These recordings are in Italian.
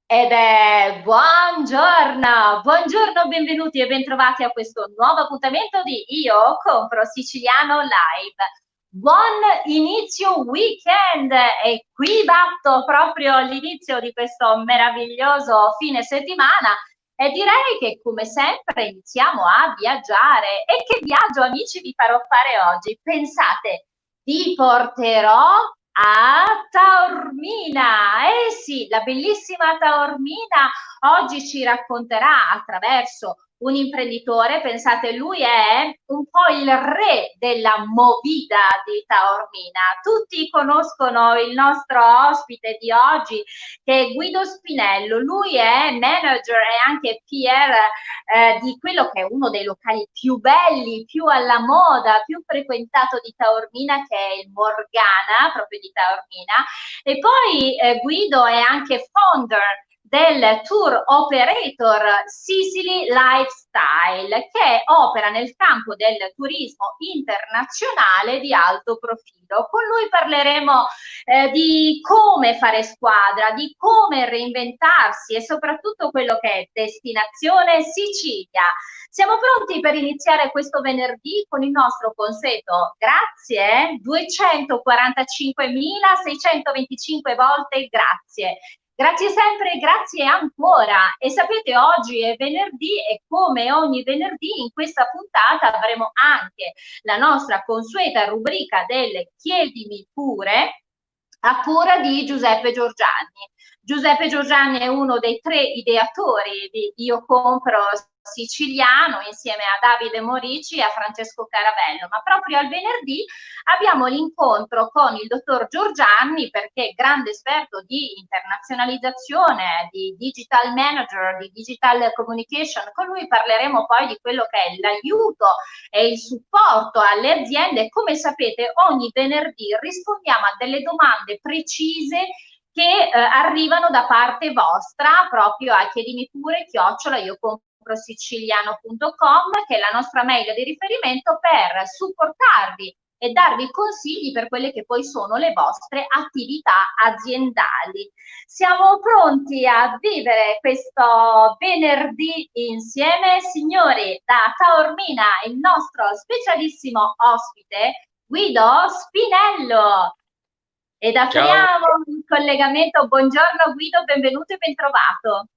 Ed è buongiorno, buongiorno, benvenuti e bentrovati a questo nuovo appuntamento di Io Compro Siciliano Live. Buon inizio weekend e qui batto proprio all'inizio di questo meraviglioso fine settimana e direi che come sempre iniziamo a viaggiare. E che viaggio, amici, vi farò fare oggi? Pensate, vi porterò a Taormina. Eh sì, la bellissima Taormina oggi ci racconterà attraverso un imprenditore, pensate, lui è un po' il re della movida di Taormina. Tutti conoscono il nostro ospite di oggi che è Guido Spinello, lui è manager e anche PR di quello che è uno dei locali più belli, più alla moda, più frequentato di Taormina, che è il Morgana, proprio di Taormina. E poi Guido è anche founder del tour operator Sicily Lifestyle, che opera nel campo del turismo internazionale di alto profilo. Con lui parleremo di come fare squadra, di come reinventarsi e soprattutto quello che è destinazione Sicilia. Siamo pronti per iniziare questo venerdì con il nostro consueto grazie, 245.625 volte grazie. Grazie sempre, grazie ancora. E sapete, oggi è venerdì e come ogni venerdì in questa puntata avremo anche la nostra consueta rubrica delle Chiedimi pure a cura di Giuseppe Giorgiani. Giuseppe Giorgiani è uno dei tre ideatori di Io Compro Siciliano insieme a Davide Morici e a Francesco Caravello, ma proprio al venerdì abbiamo l'incontro con il dottor Giorgiani perché è grande esperto di internazionalizzazione, di digital manager, di digital communication. Con lui parleremo poi di quello che è l'aiuto e il supporto alle aziende. Come sapete, ogni venerdì rispondiamo a delle domande precise che arrivano da parte vostra proprio a chiedimi pure chiocciola io compro siciliano.com, che è la nostra mail di riferimento per supportarvi e darvi consigli per quelle che poi sono le vostre attività aziendali. Siamo pronti a vivere questo venerdì insieme, signori. Da Taormina il nostro specialissimo ospite Guido Spinello. Ed Ciao, apriamo il collegamento. Buongiorno Guido, benvenuto e bentrovato.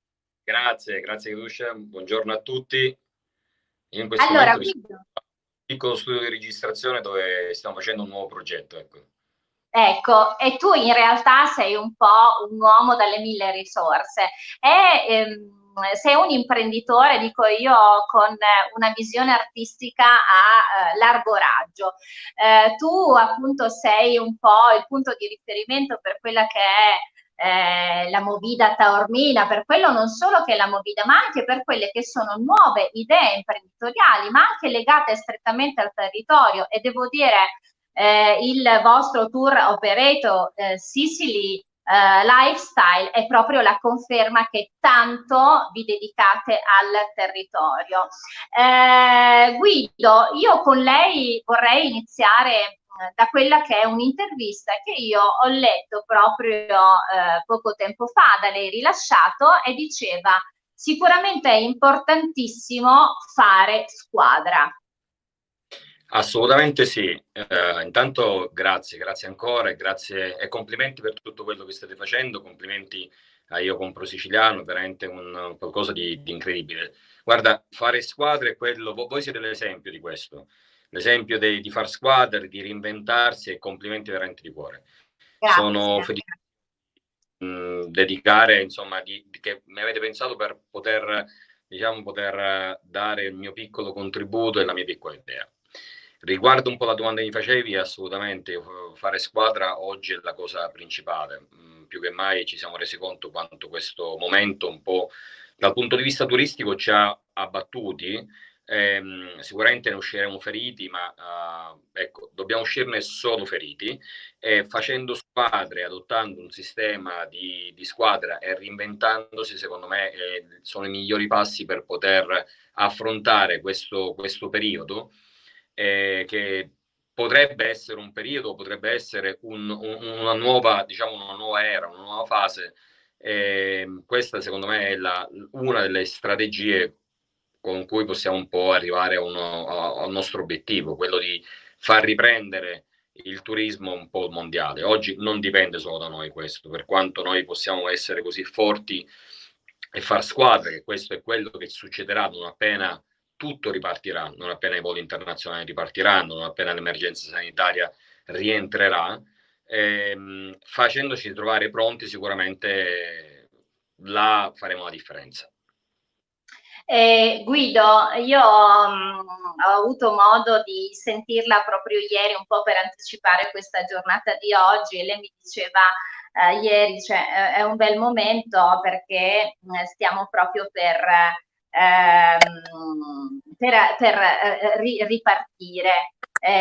grazie Lucia, buongiorno a tutti. Io in questo Allora, momento mi sono Guido, in un piccolo studio di registrazione dove stiamo facendo un nuovo progetto, ecco. ecco, e tu in realtà sei un po' un uomo dalle mille risorse e sei un imprenditore, dico io, con una visione artistica a largo raggio. Tu appunto sei un po' il punto di riferimento per quella che è la Movida Taormina, per quello non solo che è la Movida, ma anche per quelle che sono nuove idee imprenditoriali, ma anche legate strettamente al territorio. E devo dire il vostro tour operator Sicily Lifestyle è proprio la conferma che tanto vi dedicate al territorio. Guido, io con lei vorrei iniziare da quella che è un'intervista che io ho letto proprio poco tempo fa da lei rilasciato e diceva sicuramente è importantissimo fare squadra. Assolutamente sì. Intanto grazie ancora e grazie e complimenti per tutto quello che state facendo, complimenti a Io Compro Siciliano, veramente un qualcosa di incredibile. Guarda, fare squadre è quello, voi siete l'esempio di questo, l'esempio di far squadre, di reinventarsi e complimenti veramente di cuore. Sono Grazie. felice dedicare, insomma, che mi avete pensato per poter, diciamo, poter dare il mio piccolo contributo e la mia piccola idea. Riguardo un po' la domanda che mi facevi, assolutamente fare squadra oggi è la cosa principale. Più che mai ci siamo resi conto quanto questo momento un po' dal punto di vista turistico ci ha abbattuti. Sicuramente ne usciremo feriti, ma ecco, dobbiamo uscirne solo feriti facendo squadre, adottando un sistema di squadra e reinventandosi, secondo me, sono i migliori passi per poter affrontare questo periodo, che potrebbe essere un periodo, potrebbe essere una nuova, diciamo, una nuova era, una nuova fase Questa secondo me è una delle strategie con cui possiamo un po' arrivare al nostro obiettivo, quello di far riprendere il turismo un po' mondiale. Oggi non dipende solo da noi questo, per quanto noi possiamo essere così forti e far squadra, che questo è quello che succederà non appena tutto ripartirà, non appena i voli internazionali ripartiranno, non appena l'emergenza sanitaria rientrerà, facendoci trovare pronti sicuramente là faremo la differenza. Guido, io ho avuto modo di sentirla proprio ieri, un po' per anticipare questa giornata di oggi, e lei mi diceva ieri, cioè, è un bel momento perché stiamo proprio ripartire.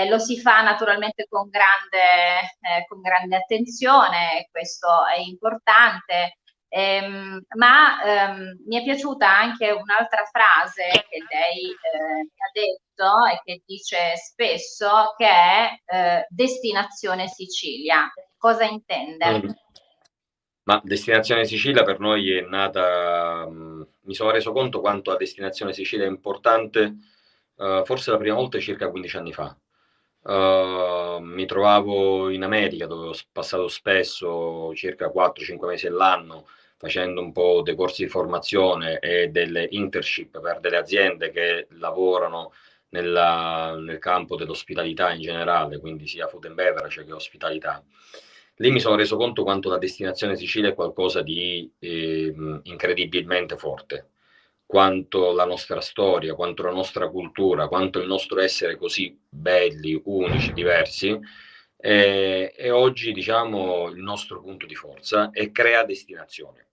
Lo si fa naturalmente con grande attenzione, questo è importante. Mi è piaciuta anche un'altra frase che lei mi ha detto e che dice spesso, che è destinazione Sicilia. Cosa intende? Mm. Ma Destinazione Sicilia per noi è nata, mi sono reso conto quanto la Destinazione Sicilia è importante, forse la prima volta circa 15 anni fa. Mi trovavo in America dove ho passato spesso circa 4-5 mesi all'anno facendo un po' dei corsi di formazione e delle internship per delle aziende che lavorano nel campo dell'ospitalità in generale, quindi sia food and beverage che ospitalità. Lì mi sono reso conto quanto la destinazione Sicilia è qualcosa di incredibilmente forte, quanto la nostra storia, quanto la nostra cultura, quanto il nostro essere così belli, unici, diversi, è oggi diciamo il nostro punto di forza e crea destinazione.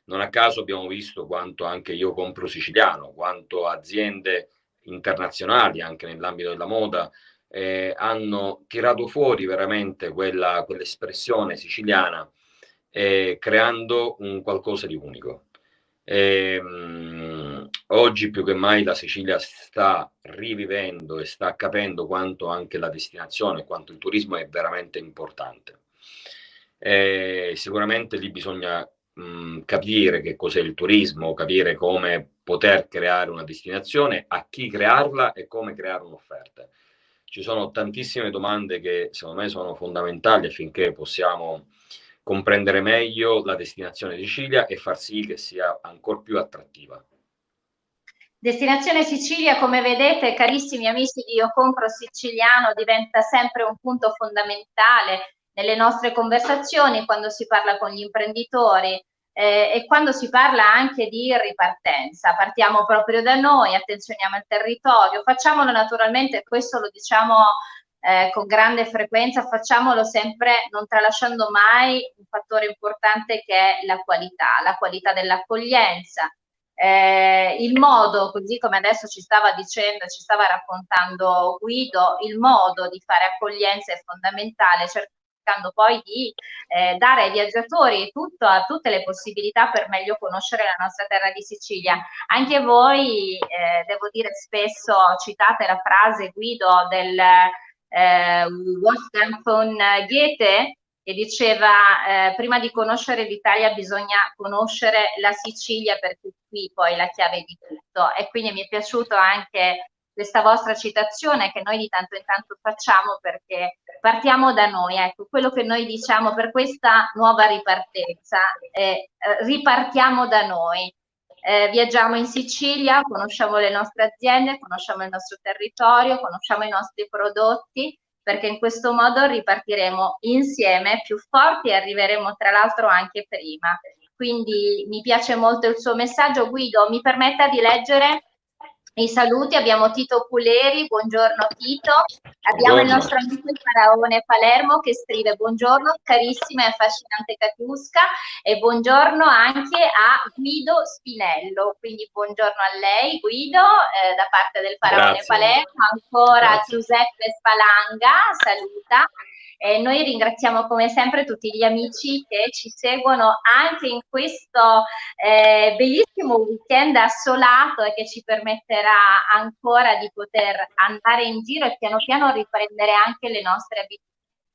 Non a caso abbiamo visto quanto anche Io Compro Siciliano, quanto aziende internazionali anche nell'ambito della moda hanno tirato fuori veramente quell'espressione siciliana, creando un qualcosa di unico. Oggi più che mai la Sicilia sta rivivendo e sta capendo quanto anche la destinazione, quanto il turismo è veramente importante. Sicuramente lì bisogna capire che cos'è il turismo, capire come poter creare una destinazione, a chi crearla e come creare un'offerta. Ci sono tantissime domande che secondo me sono fondamentali affinché possiamo comprendere meglio la destinazione Sicilia e far sì che sia ancora più attrattiva. Destinazione Sicilia, come vedete, carissimi amici di Io Compro Siciliano, diventa sempre un punto fondamentale nelle nostre conversazioni quando si parla con gli imprenditori e quando si parla anche di ripartenza. Partiamo proprio da noi, attenzioniamo il territorio, facciamolo naturalmente, questo lo diciamo con grande frequenza, facciamolo sempre non tralasciando mai un fattore importante che è la qualità dell'accoglienza. Il modo, così come adesso ci stava dicendo, ci stava raccontando Guido, il modo di fare accoglienza è fondamentale, cercando poi di dare ai viaggiatori tutte le possibilità per meglio conoscere la nostra terra di Sicilia. Anche voi, devo dire, spesso citate la frase, Guido, del Wolfgang von Goethe, che diceva prima di conoscere l'Italia bisogna conoscere la Sicilia, perché qui poi è la chiave di tutto. E quindi mi è piaciuto anche questa vostra citazione che noi di tanto in tanto facciamo, perché partiamo da noi. Ecco, quello che noi diciamo per questa nuova ripartenza è ripartiamo da noi. Viaggiamo in Sicilia, conosciamo le nostre aziende, conosciamo il nostro territorio, conosciamo i nostri prodotti, perché in questo modo ripartiremo insieme più forti e arriveremo tra l'altro anche prima. Quindi mi piace molto il suo messaggio. Guido, mi permetta di leggere i saluti. Abbiamo Tito Puleri, buongiorno Tito. Abbiamo il Buongiorno. nostro amico il Faraone Palermo che scrive buongiorno, carissima e affascinante Katiuska, e buongiorno anche a Guido Spinello. Quindi buongiorno a lei Guido, da parte del Faraone Grazie. Palermo, ancora Grazie. Giuseppe Spalanga, saluta. Noi ringraziamo come sempre tutti gli amici che ci seguono anche in questo bellissimo weekend assolato e che ci permetterà ancora di poter andare in giro e piano piano riprendere anche le nostre abitudini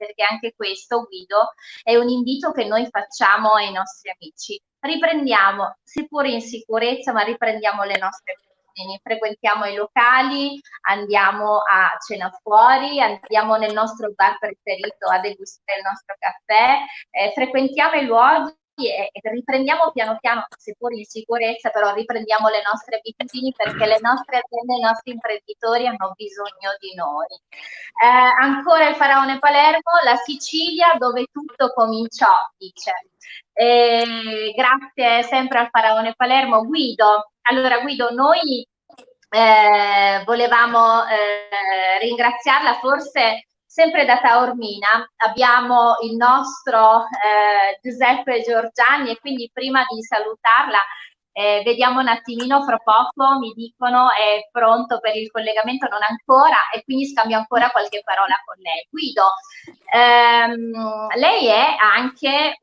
perché anche questo, Guido, è un invito che noi facciamo ai nostri amici. Riprendiamo, seppur in sicurezza, ma riprendiamo le nostre abitudini, frequentiamo i locali, andiamo a cena fuori, andiamo nel nostro bar preferito a degustare il nostro caffè, frequentiamo i luoghi e riprendiamo piano piano, seppur in sicurezza, però riprendiamo le nostre abitudini, perché le nostre aziende, i nostri imprenditori hanno bisogno di noi. Ancora il Faraone Palermo, la Sicilia dove tutto cominciò, dice. Grazie sempre al Faraone Palermo. Guido, allora Guido, noi volevamo ringraziarla, forse sempre da Taormina abbiamo il nostro Giuseppe Giorgiani, e quindi prima di salutarla vediamo un attimino, fra poco mi dicono è pronto per il collegamento, non ancora, e quindi scambio ancora qualche parola con lei. Guido, lei è anche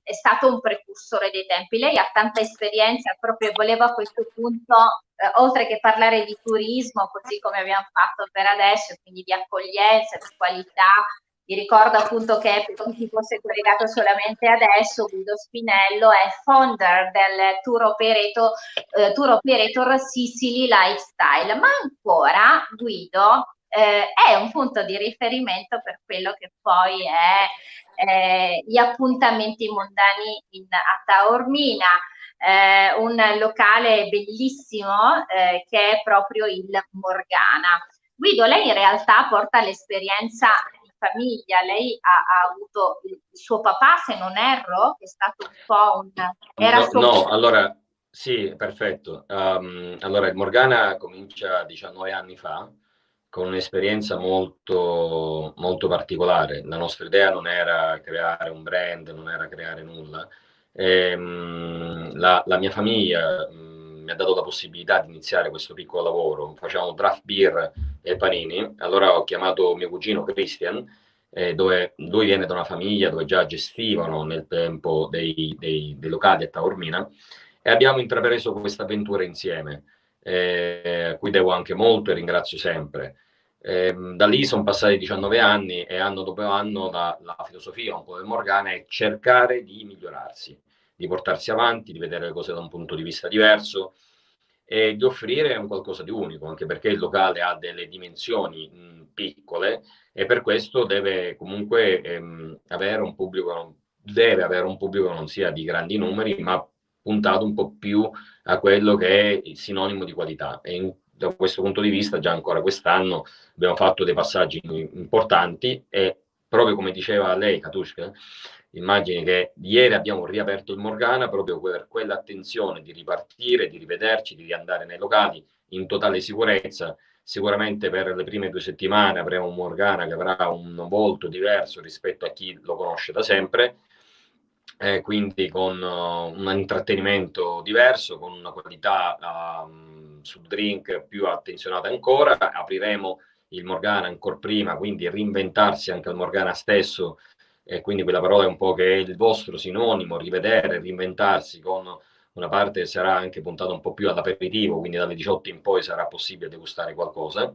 è stato un precursore dei tempi, lei ha tanta esperienza, proprio volevo a questo punto, oltre che parlare di turismo, così come abbiamo fatto per adesso, quindi di accoglienza, di qualità. Vi ricordo appunto che, per chi fosse collegato solamente adesso, Guido Spinello è founder del tour operator Sicily Lifestyle, ma ancora Guido è un punto di riferimento per quello che poi è gli appuntamenti mondani a Taormina, un locale bellissimo che è proprio il Morgana. Guido, lei in realtà porta l'esperienza di famiglia, lei ha avuto il suo papà, se non erro, che è stato un po' No, allora, sì, perfetto. Allora, il Morgana comincia 19 anni fa, con un'esperienza molto, molto particolare. La nostra idea non era creare un brand, non era creare nulla. La mia famiglia mi ha dato la possibilità di iniziare questo piccolo lavoro. Facciamo draft beer e panini. Allora ho chiamato mio cugino Christian, dove lui viene da una famiglia dove già gestivano nel tempo dei locali a Taormina, e abbiamo intrapreso questa avventura insieme, a cui devo anche molto e ringrazio sempre. Da lì sono passati 19 anni e anno dopo anno la filosofia un po' del Morgana è cercare di migliorarsi, di portarsi avanti, di vedere le cose da un punto di vista diverso e di offrire un qualcosa di unico, anche perché il locale ha delle dimensioni piccole e per questo deve comunque avere un pubblico, che non sia di grandi numeri, ma puntato un po' più a quello che è il sinonimo di qualità. Da questo punto di vista, già ancora quest'anno abbiamo fatto dei passaggi importanti e proprio come diceva lei, Katushka, immagini che ieri abbiamo riaperto il Morgana proprio per quell'attenzione di ripartire, di rivederci, di riandare nei locali in totale sicurezza. Sicuramente per le prime 2 settimane avremo un Morgana che avrà un volto diverso rispetto a chi lo conosce da sempre, quindi con un intrattenimento diverso, con una qualità sul drink più attenzionata ancora. Apriremo il Morgana ancora prima, quindi reinventarsi anche il Morgana stesso, e quindi quella parola è un po' che è il vostro sinonimo, rivedere, reinventarsi, con una parte che sarà anche puntata un po' più all'aperitivo, quindi dalle 18 in poi sarà possibile degustare qualcosa.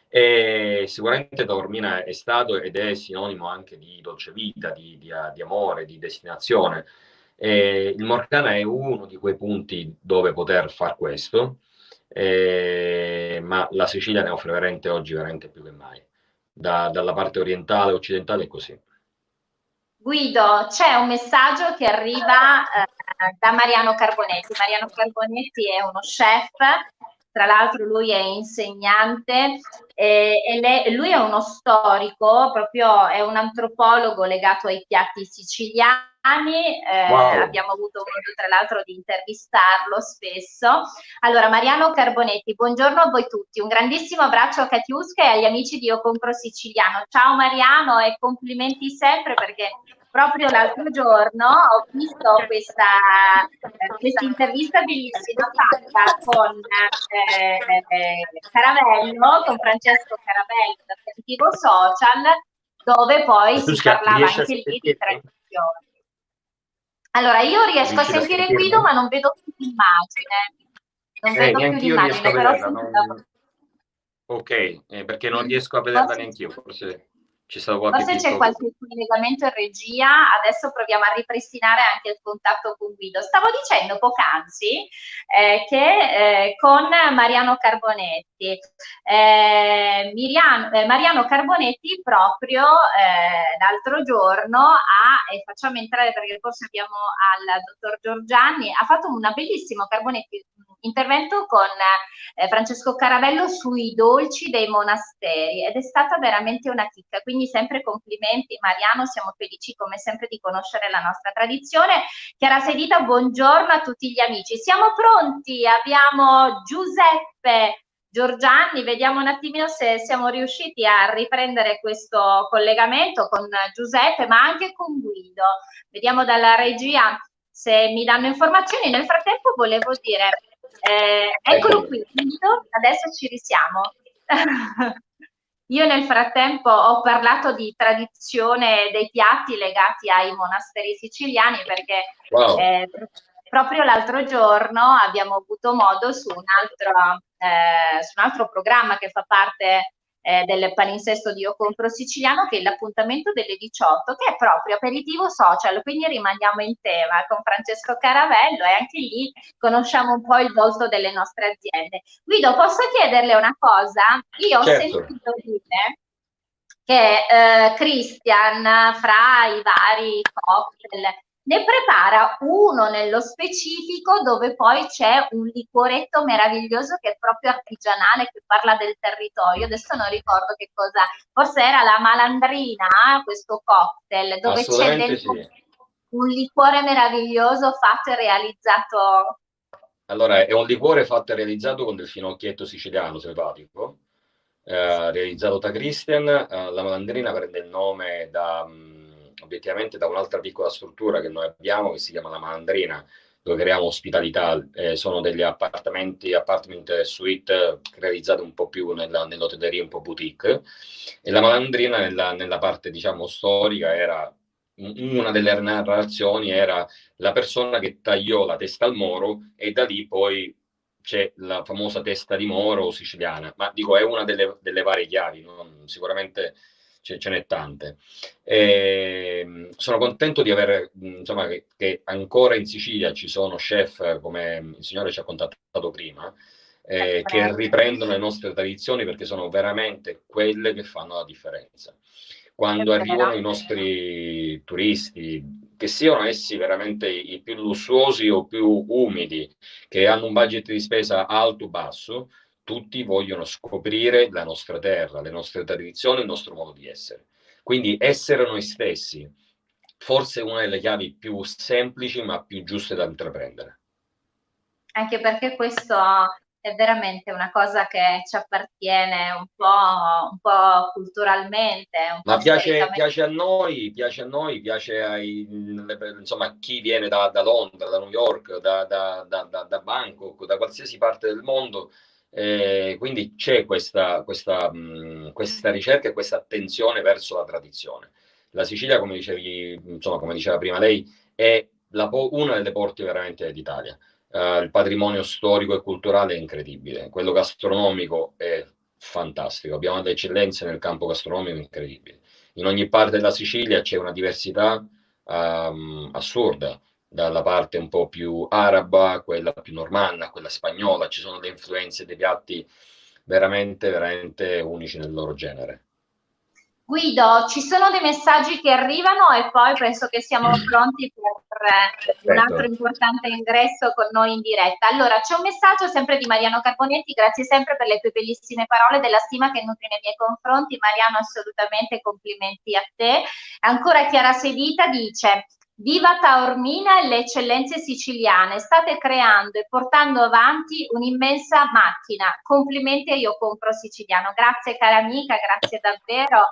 E sicuramente Taormina è stato ed è sinonimo anche di dolce vita, di amore, di destinazione. Il Morgana è uno di quei punti dove poter far questo, ma la Sicilia ne offre veramente oggi veramente più che mai. Dalla parte orientale, occidentale è così. Guido, c'è un messaggio che arriva da Mariano Carbonetti. Mariano Carbonetti è uno chef, tra l'altro lui è insegnante lui è uno storico, proprio è un antropologo legato ai piatti siciliani. Wow. Abbiamo avuto modo tra l'altro di intervistarlo spesso. Allora, Mariano Carbonetti, buongiorno a voi tutti, un grandissimo abbraccio a Katiuska e agli amici di Io Compro Siciliano. Ciao Mariano e complimenti sempre, perché proprio l'altro giorno ho visto questa intervista bellissima fatta con Caravello, con Francesco Caravello da Positivo Social, dove poi si parlava anche lì di tradizione. Allora, io riesco a sentire Guido, ma non vedo più l'immagine. Non vedo più l'immagine, però Ok, perché non riesco a vederla neanche io, forse. C'è stato qualche Forse c'è piccolo... qualche collegamento in regia, adesso proviamo a ripristinare anche il contatto con Guido. Stavo dicendo poc'anzi che con Mariano Carbonetti, Mariano Carbonetti proprio l'altro giorno e facciamo entrare perché forse abbiamo al dottor Giorgianni, ha fatto una bellissimo Carbonetti intervento con Francesco Caravello sui dolci dei monasteri ed è stata veramente una chicca, quindi sempre complimenti Mariano, siamo felici come sempre di conoscere la nostra tradizione. Chiara Sedita, buongiorno a tutti gli amici, siamo pronti, abbiamo Giuseppe Giorgianni, vediamo un attimino se siamo riusciti a riprendere questo collegamento con Giuseppe ma anche con Guido, vediamo dalla regia se mi danno informazioni. Nel frattempo volevo dire eccolo qui, Guido, adesso ci risiamo. Io nel frattempo ho parlato di tradizione dei piatti legati ai monasteri siciliani perché Wow. proprio l'altro giorno abbiamo avuto modo su un altro programma che fa parte del palinsesto di Io Compro Siciliano, che è l'appuntamento delle 18, che è proprio aperitivo social, quindi rimaniamo in tema con Francesco Caravello e anche lì conosciamo un po' il volto delle nostre aziende. Guido, posso chiederle una cosa? Io ho Certo. sentito dire che Christian, fra i vari cocktail, ne prepara uno nello specifico dove poi c'è un liquoretto meraviglioso che è proprio artigianale, che parla del territorio. Adesso non ricordo che cosa, forse era la malandrina, questo cocktail, dove c'è Assolutamente dentro sì. un liquore meraviglioso fatto e realizzato. Allora, è un liquore fatto e realizzato con del finocchietto siciliano selvatico, realizzato da Christian. La malandrina prende il nome obiettivamente da un'altra piccola struttura che noi abbiamo che si chiama La Malandrina, dove creiamo ospitalità. Sono degli apartment suite realizzati un po' più nell'hotelleria un po' boutique. E La Malandrina nella parte, diciamo, storica era una delle narrazioni era la persona che tagliò la testa al Moro e da lì poi c'è la famosa testa di Moro siciliana, ma dico è una delle varie chiavi, sicuramente ce n'è tante. Sono contento di avere, insomma, che ancora in Sicilia ci sono chef come il signore ci ha contattato prima, che riprendono le nostre tradizioni perché sono veramente quelle che fanno la differenza. È Quando vero. arrivano i nostri turisti, che siano essi veramente i più lussuosi o più umidi, che hanno un budget di spesa alto o basso, tutti vogliono scoprire la nostra terra, le nostre tradizioni, il nostro modo di essere. Quindi essere noi stessi, forse è una delle chiavi più semplici ma più giuste da intraprendere. Anche perché questo è veramente una cosa che ci appartiene un po' culturalmente, un Ma po' storicamente. piace a noi, piace insomma, a chi viene da Londra, da New York, da Bangkok, da qualsiasi parte del mondo. Quindi c'è questa ricerca e questa attenzione verso la tradizione. La Sicilia, come dicevi, insomma, come diceva prima lei, è una delle porte veramente d'Italia. Il patrimonio storico e culturale è incredibile, quello gastronomico è fantastico, abbiamo delle eccellenze nel campo gastronomico incredibili. In ogni parte della Sicilia c'è una diversità assurda, dalla parte un po' più araba, quella più normanna, quella spagnola, ci sono le influenze dei piatti veramente, veramente unici nel loro genere. Guido, ci sono dei messaggi che arrivano e poi penso che siamo pronti per un altro Perfetto. importante ingresso con noi in diretta. Allora, c'è un messaggio sempre di Mariano Carbonetti, grazie sempre per le tue bellissime parole della stima che nutri nei miei confronti. Mariano, assolutamente complimenti a te. Ancora Chiara Sedita dice: Viva Taormina e le eccellenze siciliane, state creando e portando avanti un'immensa macchina. Complimenti a Io Compro Siciliano. Grazie cara amica, grazie davvero.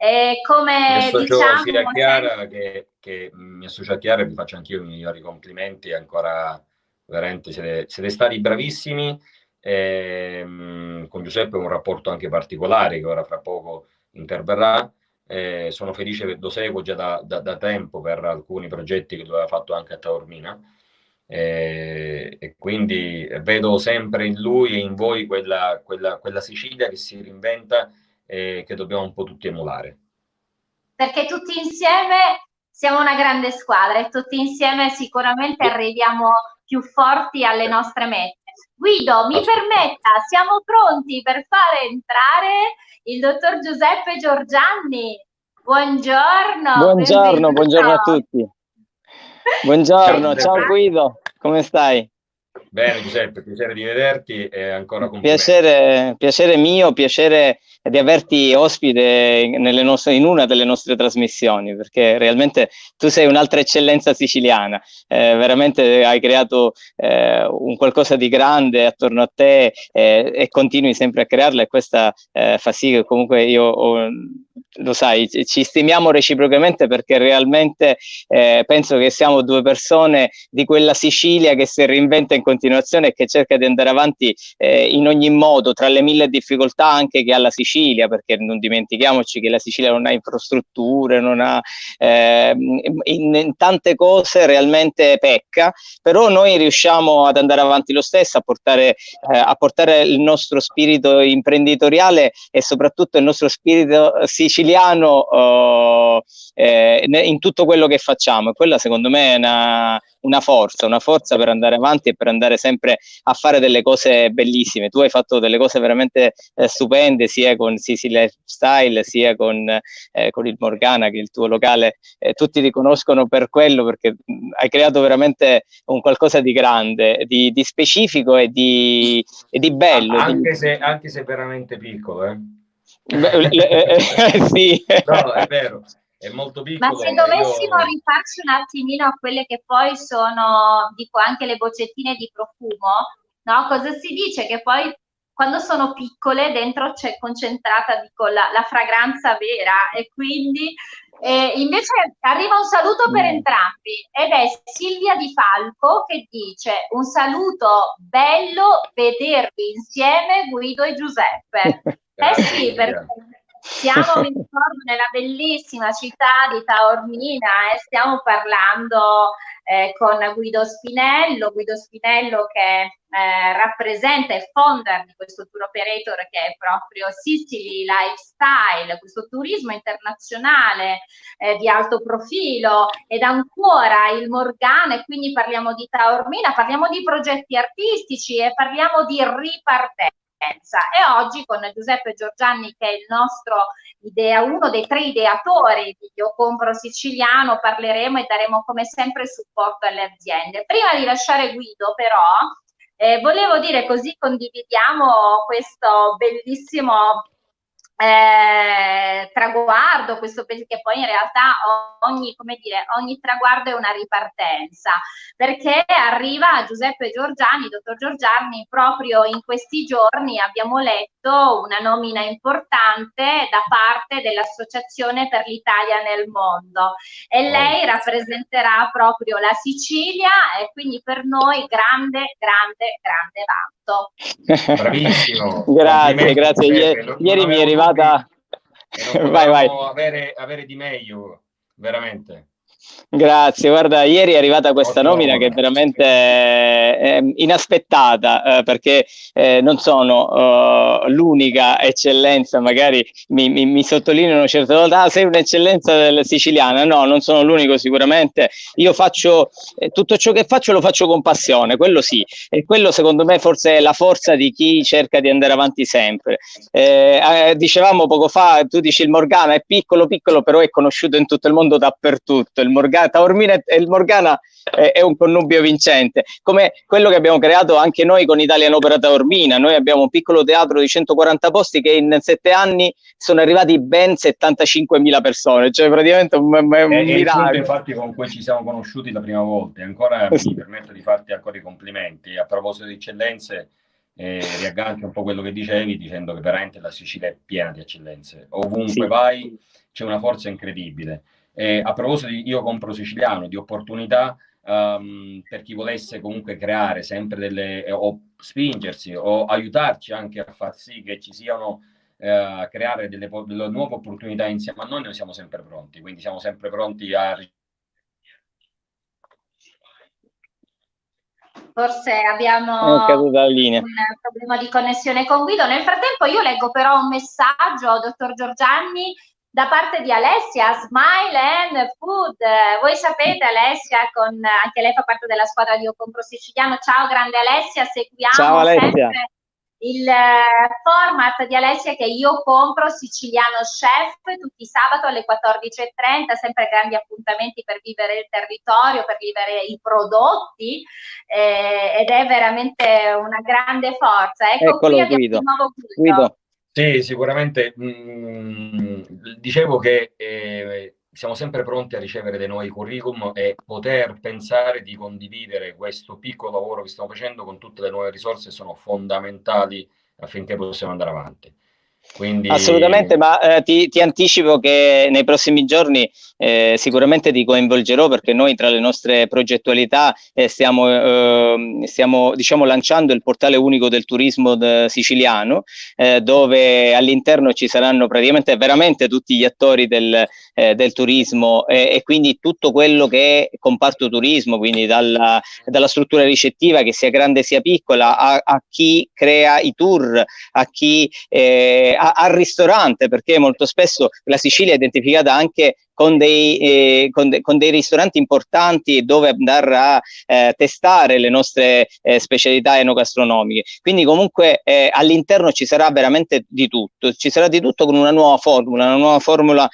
Mi Come associo diciamo sia a Chiara che mi associo a Chiara e vi faccio anch'io i migliori complimenti. Ancora veramente siete stati bravissimi. Con Giuseppe ho un rapporto anche particolare che ora fra poco interverrà. Sono felice che lo seguo già da tempo per alcuni progetti che lui aveva fatto anche a Taormina. E quindi vedo sempre in lui e in voi quella Sicilia che si reinventa e che dobbiamo un po' tutti emulare. perché tutti insieme siamo una grande squadra e tutti insieme sicuramente arriviamo più forti alle nostre mete. Guido, mi permetta, siamo pronti per fare entrare il dottor Giuseppe Giorgianni. Buongiorno, Buongiorno, benvenuto. buongiorno a tutti. Buongiorno, ciao Guido, come stai? Bene Giuseppe, piacere di vederti e ancora complimenti. Piacere mio, piacere di averti ospite in una delle nostre trasmissioni, perché realmente tu sei un'altra eccellenza siciliana, veramente hai creato un qualcosa di grande attorno a te e continui sempre a crearla, e questa fa sì che comunque lo sai, ci stimiamo reciprocamente, perché realmente penso che siamo due persone di quella Sicilia che si reinventa in continuazione e che cerca di andare avanti in ogni modo, tra le mille difficoltà anche che ha la Sicilia, perché non dimentichiamoci che la Sicilia non ha infrastrutture, non ha in tante cose realmente pecca, però noi riusciamo ad andare avanti lo stesso, a portare il nostro spirito imprenditoriale e soprattutto il nostro spirito siciliano in tutto quello che facciamo, e quella secondo me è una forza per andare avanti e per andare sempre a fare delle cose bellissime. Tu hai fatto delle cose veramente stupende, sia con Sisi Lifestyle, sia con il Morgana, che è il tuo locale, tutti ti conoscono per quello, perché hai creato veramente un qualcosa di grande, di specifico e di bello. Anche se veramente piccolo, Sì. No, è vero, è molto piccolo. Ma se dovessimo rifarci un attimino a quelle che poi sono, dico, anche le boccettine di profumo, no? Cosa si dice? Che poi quando sono piccole dentro c'è concentrata, dico, la fragranza vera, e quindi invece arriva un saluto per entrambi, ed è Silvia Di Falco che dice: un saluto, bello vedervi insieme Guido e Giuseppe. Sì, perché siamo, mi ricordo, nella bellissima città di Taormina, e stiamo parlando con Guido Spinello che rappresenta e founder di questo tour operator che è proprio Sicily Lifestyle, questo turismo internazionale di alto profilo, ed ancora il Morgana, e quindi parliamo di Taormina, parliamo di progetti artistici e parliamo di ripartenza. E oggi con Giuseppe Giorgianni, che è il nostro uno dei 3 ideatori di Io Compro Siciliano, parleremo e daremo come sempre supporto alle aziende. Prima di lasciare Guido, però, volevo dire, così condividiamo questo bellissimo traguardo, questo che poi in realtà ogni traguardo è una ripartenza, perché arriva Giuseppe Giorgianni, dottor Giorgianni, proprio in questi giorni abbiamo letto una nomina importante da parte dell'Associazione per l'Italia nel mondo, e lei rappresenterà proprio la Sicilia, e quindi per noi grande vanto. Bravissimo. Grazie. Ieri mi è arrivata. Vai. Avere di meglio, veramente. Grazie, guarda, ieri è arrivata questa nomina che è veramente inaspettata, perché non sono l'unica eccellenza, magari mi sottolineano certe volte: sei un'eccellenza siciliana. No, non sono l'unico sicuramente. Io faccio tutto ciò che faccio, lo faccio con passione, quello sì, e quello secondo me forse è la forza di chi cerca di andare avanti sempre. Dicevamo poco fa, tu dici il Morgana è piccolo, però è conosciuto in tutto il mondo dappertutto. Il Morgana, Taormina e il Morgana è un connubio vincente, come quello che abbiamo creato anche noi con Italian Opera Taormina. Noi abbiamo un piccolo teatro di 140 posti che in 7 anni sono arrivati ben 75.000 persone, cioè praticamente un miracolo. Infatti con cui ci siamo conosciuti la prima volta, e ancora mi permetto di farti ancora i complimenti. A proposito di eccellenze, riaggancio un po' quello che dicevi, dicendo che veramente la Sicilia è piena di eccellenze, ovunque vai c'è una forza incredibile. A proposito di Io Compro Siciliano, di opportunità per chi volesse comunque creare sempre o spingersi o aiutarci anche a far sì che ci siano, creare delle nuove opportunità insieme a noi siamo sempre pronti, quindi siamo sempre pronti a... Forse abbiamo un problema di connessione con Guido. Nel frattempo io leggo però un messaggio, dottor Giorgianni, da parte di Alessia, Smile and Food. Voi sapete, Alessia, anche lei fa parte della squadra di Io Compro Siciliano. Ciao grande Alessia, Ciao seguiamo Alessia. sempre il format di Alessia che Io Compro Siciliano Chef, tutti i sabato alle 14:30, sempre grandi appuntamenti per vivere il territorio, per vivere i prodotti, ed è veramente una grande forza. Ecco, Eccolo, qui abbiamo Guido. di nuovo Guido. Sì, sicuramente. Dicevo che siamo sempre pronti a ricevere dei nuovi curriculum e poter pensare di condividere questo piccolo lavoro che stiamo facendo con tutte le nuove risorse sono fondamentali affinché possiamo andare avanti. Quindi... Assolutamente, ma ti anticipo che nei prossimi giorni sicuramente ti coinvolgerò, perché noi tra le nostre progettualità stiamo diciamo lanciando il portale unico del turismo siciliano, dove all'interno ci saranno praticamente veramente tutti gli attori del turismo, e quindi tutto quello che è comparto turismo, quindi dalla struttura ricettiva, che sia grande sia piccola, a chi crea i tour, a chi al ristorante, perché molto spesso la Sicilia è identificata anche con dei ristoranti importanti dove andare a testare le nostre specialità enogastronomiche. Quindi comunque all'interno ci sarà veramente di tutto, ci sarà di tutto con una nuova formula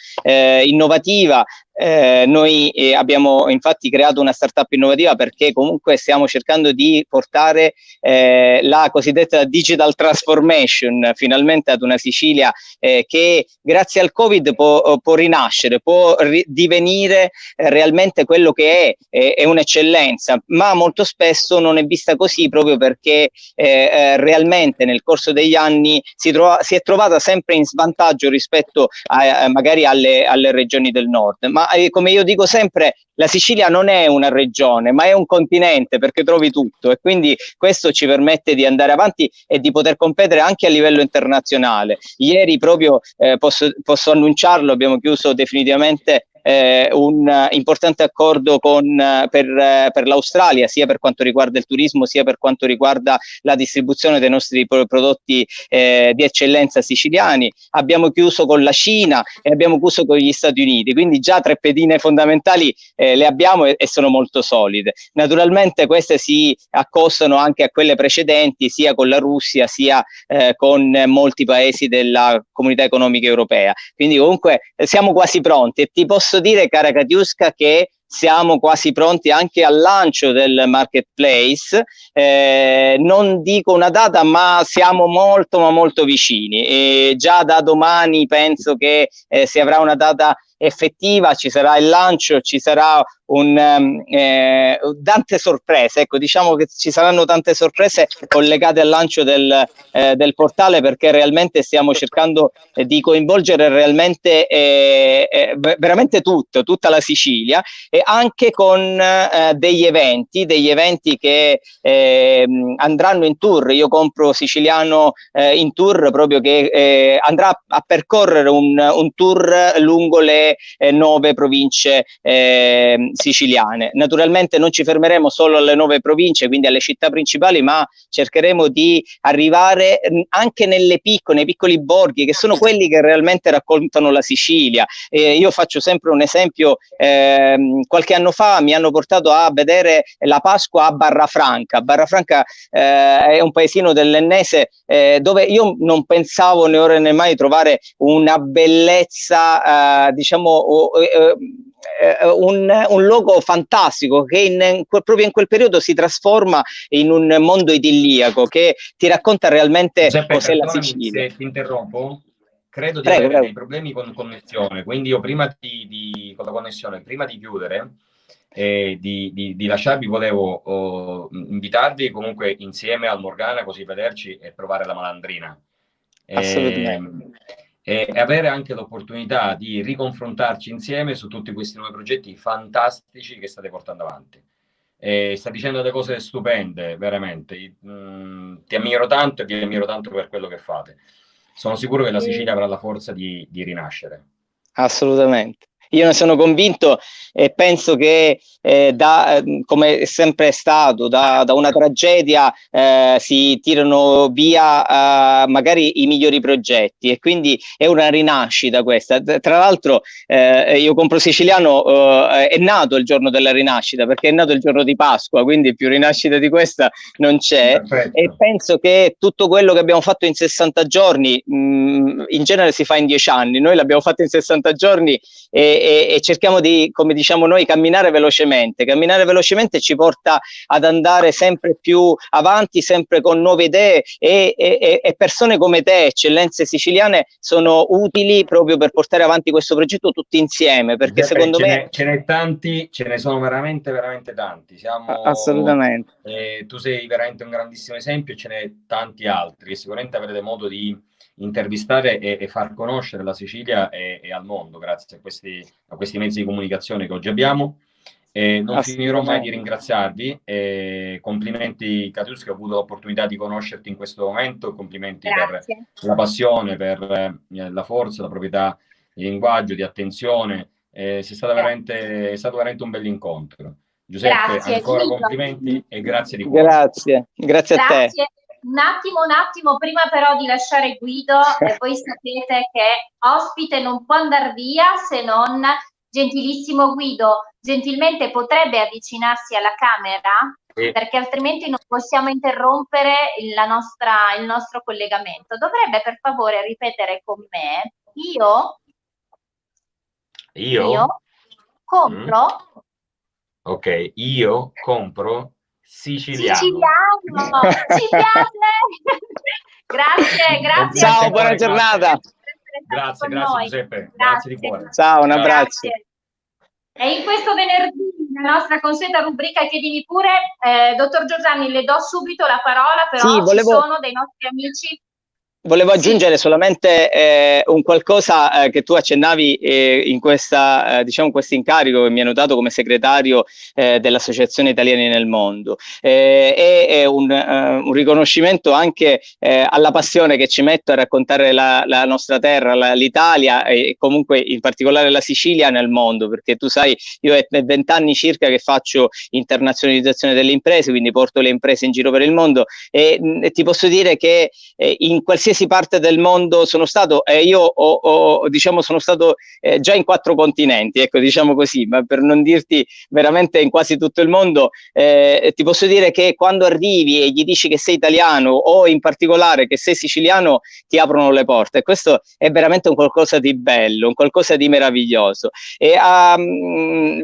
innovativa. Noi abbiamo infatti creato una startup innovativa, perché comunque stiamo cercando di portare la cosiddetta digital transformation finalmente ad una Sicilia che grazie al Covid può rinascere, può divenire realmente quello che è un'eccellenza, ma molto spesso non è vista così, proprio perché realmente nel corso degli anni si è trovata sempre in svantaggio rispetto magari alle regioni del nord. Ma come io dico sempre, la Sicilia non è una regione, ma è un continente, perché trovi tutto, e quindi questo ci permette di andare avanti e di poter competere anche a livello internazionale. Ieri proprio posso annunciarlo, abbiamo chiuso definitivamente un importante accordo per l'Australia, sia per quanto riguarda il turismo, sia per quanto riguarda la distribuzione dei nostri prodotti di eccellenza siciliani. Abbiamo chiuso con la Cina e abbiamo chiuso con gli Stati Uniti, quindi già 3 pedine fondamentali le abbiamo e sono molto solide. Naturalmente queste si accostano anche a quelle precedenti, sia con la Russia sia con molti paesi della Comunità Economica Europea. Quindi comunque siamo quasi pronti, e ti posso dire, cara Katiuska, che siamo quasi pronti anche al lancio del marketplace. Non dico una data, ma siamo molto ma molto vicini, e già da domani penso che si avrà una data effettiva, ci sarà il lancio, ci sarà tante sorprese, ecco, diciamo che ci saranno tante sorprese collegate al lancio del portale, perché realmente stiamo cercando di coinvolgere realmente veramente tutta la Sicilia, e anche con degli eventi che andranno in tour. Io compro Siciliano in tour, proprio che andrà a percorrere un tour lungo le 9 province siciliane. Naturalmente non ci fermeremo solo alle 9 province, quindi alle città principali, ma cercheremo di arrivare anche nei piccoli borghi, che sono quelli che realmente raccontano la Sicilia. Io faccio sempre un esempio: qualche anno fa mi hanno portato a vedere la Pasqua a Barrafranca. Barrafranca è un paesino dell'Ennese dove io non pensavo né ora né mai trovare una bellezza, diciamo, un luogo fantastico, che proprio in quel periodo si trasforma in un mondo idilliaco che ti racconta realmente Giuseppe, cos'è la Sicilia. se ti interrompo, credo di Prego. avere dei problemi con connessione, quindi io prima con la connessione, prima di chiudere di lasciarvi, volevo invitarvi comunque insieme al Morgana, così vederci e provare la malandrina. Assolutamente. E avere anche l'opportunità di riconfrontarci insieme su tutti questi nuovi progetti fantastici che state portando avanti. Sta dicendo delle cose stupende, veramente. Ti ammiro tanto e vi ammiro tanto per quello che fate. Sono sicuro che la Sicilia avrà la forza di rinascere. Assolutamente. Io ne sono convinto e penso che come è sempre stato, da una tragedia si tirano via magari i migliori progetti, e quindi è una rinascita questa. Tra l'altro io Compro Siciliano è nato il giorno della rinascita, perché è nato il giorno di Pasqua, quindi più rinascita di questa non c'è. Perfetto. E penso che tutto quello che abbiamo fatto in 60 giorni, in genere si fa in 10 anni, noi l'abbiamo fatto in 60 giorni e cerchiamo di, come diciamo noi, camminare velocemente. Camminare velocemente ci porta ad andare sempre più avanti, sempre con nuove idee, e persone come te, eccellenze siciliane, sono utili proprio per portare avanti questo progetto tutti insieme, perché secondo me ce n'è tanti, ce ne sono veramente veramente tanti. assolutamente. Tu sei veramente un grandissimo esempio, e ce n'è tanti altri, e sicuramente avrete modo di intervistare e far conoscere la Sicilia e al mondo grazie a questi mezzi di comunicazione che oggi abbiamo. Non finirò mai di ringraziarvi. Complimenti Katiusz, che ho avuto l'opportunità di conoscerti in questo momento. Complimenti Grazie. per la passione, per la forza, la proprietà di linguaggio, di attenzione. È stato veramente un bell'incontro. Giuseppe, Grazie, ancora Guido. complimenti e grazie di cuore. Grazie a te. Grazie. Un attimo, prima però di lasciare Guido, voi sapete che ospite non può andare via se non, gentilissimo Guido, gentilmente potrebbe avvicinarsi alla camera, perché altrimenti non possiamo interrompere il nostro collegamento. Dovrebbe per favore ripetere con me: io compro. Ok, io compro siciliano. Siciliano, ci piace! Grazie. Ciao, buona giornata. Grazie Giuseppe, grazie di cuore. Ciao, un abbraccio. E in questo venerdì, la nostra consueta rubrica Chiedimi pure, dottor Giorgianni, le do subito la parola, però ci sono dei nostri amici. Volevo aggiungere solamente un qualcosa che tu accennavi in questa, diciamo, questo incarico che mi hanno dato come segretario dell'Associazione Italiani nel Mondo. È un riconoscimento anche alla passione che ci metto a raccontare la nostra terra, l'Italia, e comunque in particolare la Sicilia nel mondo, perché tu sai, io è 20 anni circa che faccio internazionalizzazione delle imprese, quindi porto le imprese in giro per il mondo, e ti posso dire che in qualsiasi parte del mondo sono stato, io diciamo sono stato già in 4 continenti, ecco, diciamo così, ma per non dirti veramente in quasi tutto il mondo. Ti posso dire che quando arrivi e gli dici che sei italiano, o in particolare che sei siciliano, ti aprono le porte, e questo è veramente un qualcosa di bello, un qualcosa di meraviglioso. E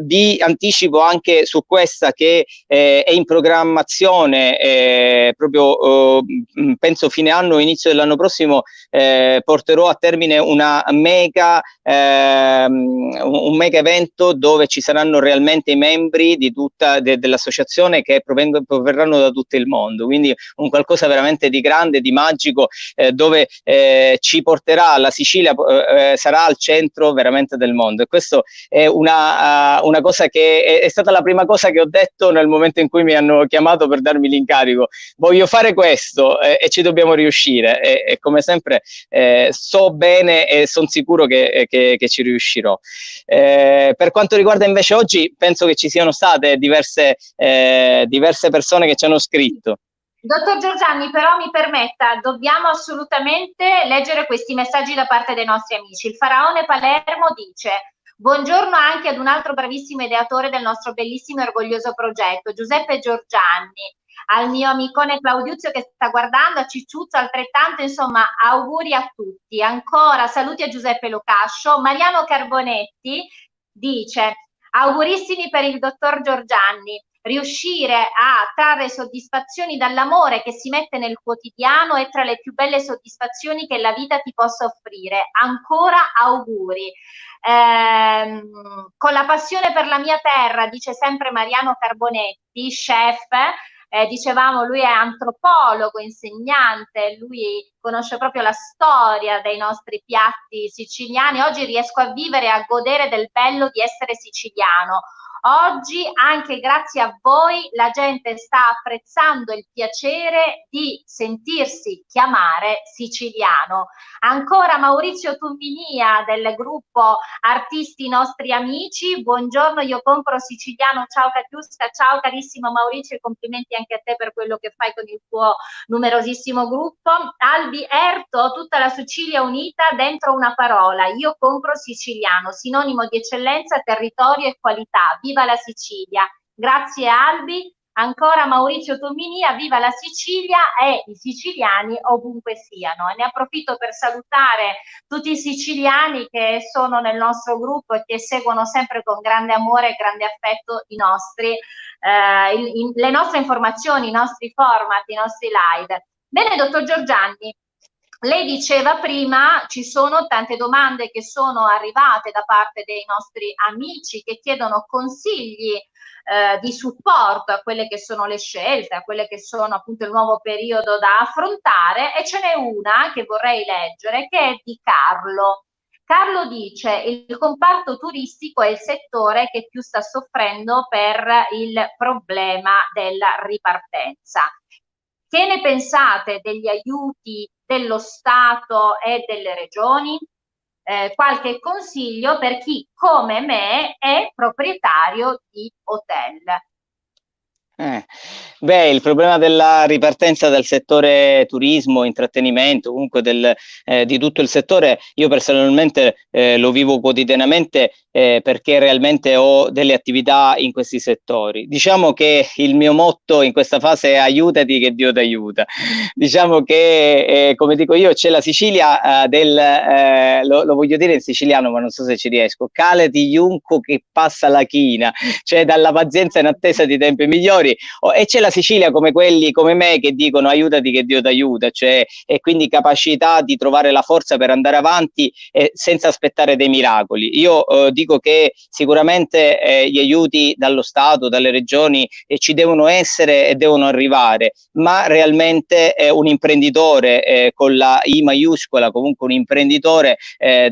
vi anticipo anche su questa che è in programmazione, proprio penso fine anno o inizio dell'anno prossimo, porterò a termine un mega evento dove ci saranno realmente i membri di dell'associazione che proverranno da tutto il mondo, quindi un qualcosa veramente di grande, di magico, dove ci porterà la Sicilia, sarà al centro veramente del mondo, e questo è una cosa che è stata la prima cosa che ho detto nel momento in cui mi hanno chiamato per darmi l'incarico: voglio fare questo, e ci dobbiamo riuscire, e come sempre so bene e sono sicuro che ci riuscirò. Per quanto riguarda invece oggi, penso che ci siano state diverse persone che ci hanno scritto. Dottor Giorgianni, però mi permetta, dobbiamo assolutamente leggere questi messaggi da parte dei nostri amici. Il Faraone Palermo dice: buongiorno anche ad un altro bravissimo ideatore del nostro bellissimo e orgoglioso progetto, Giuseppe Giorgianni. Al mio amicone Claudiuzio che sta guardando, a Cicciuzzo altrettanto, insomma, auguri a tutti. Ancora saluti a Giuseppe Locascio. Mariano Carbonetti dice: augurissimi per il dottor Giorgianni. Riuscire a trarre soddisfazioni dall'amore che si mette nel quotidiano è tra le più belle soddisfazioni che la vita ti possa offrire. Ancora auguri. Con la passione per la mia terra, dice sempre Mariano Carbonetti, chef. Dicevamo, lui è antropologo, insegnante, lui conosce proprio la storia dei nostri piatti siciliani. Oggi riesco a vivere e a godere del bello di essere siciliano. Oggi, anche grazie a voi, la gente sta apprezzando il piacere di sentirsi chiamare siciliano. Ancora Maurizio Tumminia del gruppo Artisti Nostri Amici, buongiorno, io compro siciliano, ciao Catiusca, ciao carissimo Maurizio e complimenti anche a te per quello che fai con il tuo numerosissimo gruppo. Albi Erto, tutta la Sicilia unita dentro una parola, io compro siciliano, sinonimo di eccellenza, territorio e qualità. Viva la Sicilia! Grazie Albi. Ancora Maurizio Tominia, viva la Sicilia e i siciliani ovunque siano. E ne approfitto per salutare tutti i siciliani che sono nel nostro gruppo e che seguono sempre con grande amore e grande affetto le nostre informazioni, i nostri format, i nostri live. Bene, dottor Giorgianni, lei diceva prima, ci sono tante domande che sono arrivate da parte dei nostri amici che chiedono consigli di supporto a quelle che sono le scelte, a quelle che sono appunto il nuovo periodo da affrontare, e ce n'è una che vorrei leggere che è di Carlo. Carlo dice: il comparto turistico è il settore che più sta soffrendo per il problema della ripartenza. Che ne pensate degli aiuti dello Stato e delle regioni? Qualche consiglio per chi come me è proprietario di hotel. Beh, il problema della ripartenza del settore turismo, intrattenimento, comunque di tutto il settore, io personalmente lo vivo quotidianamente perché realmente ho delle attività in questi settori. Diciamo che il mio motto in questa fase è aiutati che Dio ti aiuta. Diciamo che, come dico io, c'è la Sicilia lo voglio dire in siciliano, ma non so se ci riesco, cale di iunco che passa la china, cioè dalla pazienza in attesa di tempi migliori. E c'è la Sicilia come quelli come me che dicono aiutati che Dio ti aiuta, cioè, e quindi capacità di trovare la forza per andare avanti senza aspettare dei miracoli. Io dico che sicuramente gli aiuti dallo Stato, dalle regioni ci devono essere e devono arrivare, ma realmente un imprenditore con la I maiuscola, comunque un imprenditore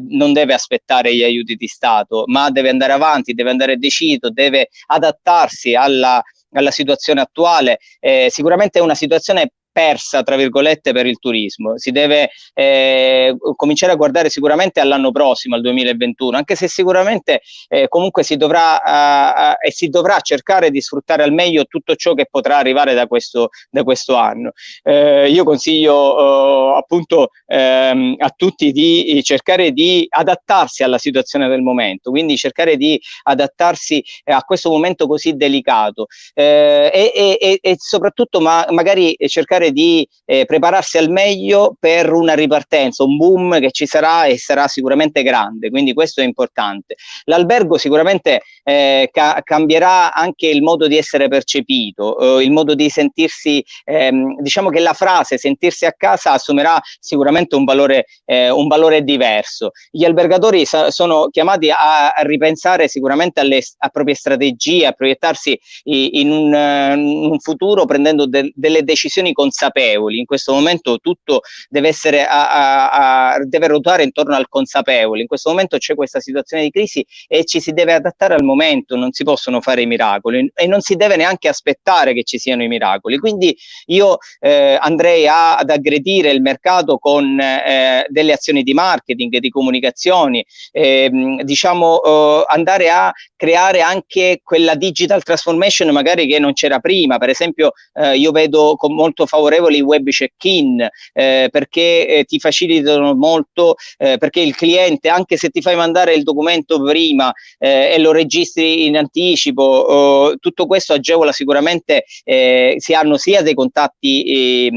non deve aspettare gli aiuti di Stato, ma deve andare avanti, deve andare deciso, deve adattarsi alla situazione attuale. Sicuramente è una situazione persa, tra virgolette, per il turismo. Si deve cominciare a guardare sicuramente all'anno prossimo, al 2021, anche se sicuramente comunque si dovrà e si dovrà cercare di sfruttare al meglio tutto ciò che potrà arrivare da questo anno. Io consiglio appunto a tutti di cercare di adattarsi alla situazione del momento, quindi cercare di adattarsi a questo momento così delicato e soprattutto magari cercare di prepararsi al meglio per una ripartenza, un boom che ci sarà e sarà sicuramente grande, quindi questo è importante. L'albergo sicuramente cambierà anche il modo di essere percepito, il modo di sentirsi, diciamo che la frase sentirsi a casa assumerà sicuramente un valore diverso. Gli albergatori sono chiamati a ripensare sicuramente a proprie strategie, a proiettarsi in un futuro prendendo delle decisioni consapevoli. In questo momento tutto deve essere deve ruotare intorno al consapevole. In questo momento c'è questa situazione di crisi e ci si deve adattare al momento, non si possono fare i miracoli e non si deve neanche aspettare che ci siano i miracoli. Quindi io andrei ad aggredire il mercato con delle azioni di marketing, di comunicazioni, diciamo andare a creare anche quella digital transformation magari che non c'era prima. Per esempio io vedo con molto favorevoli i web check-in perché ti facilitano molto, perché il cliente, anche se ti fai mandare il documento prima e lo registri in anticipo, tutto questo agevola sicuramente, si hanno sia dei contatti,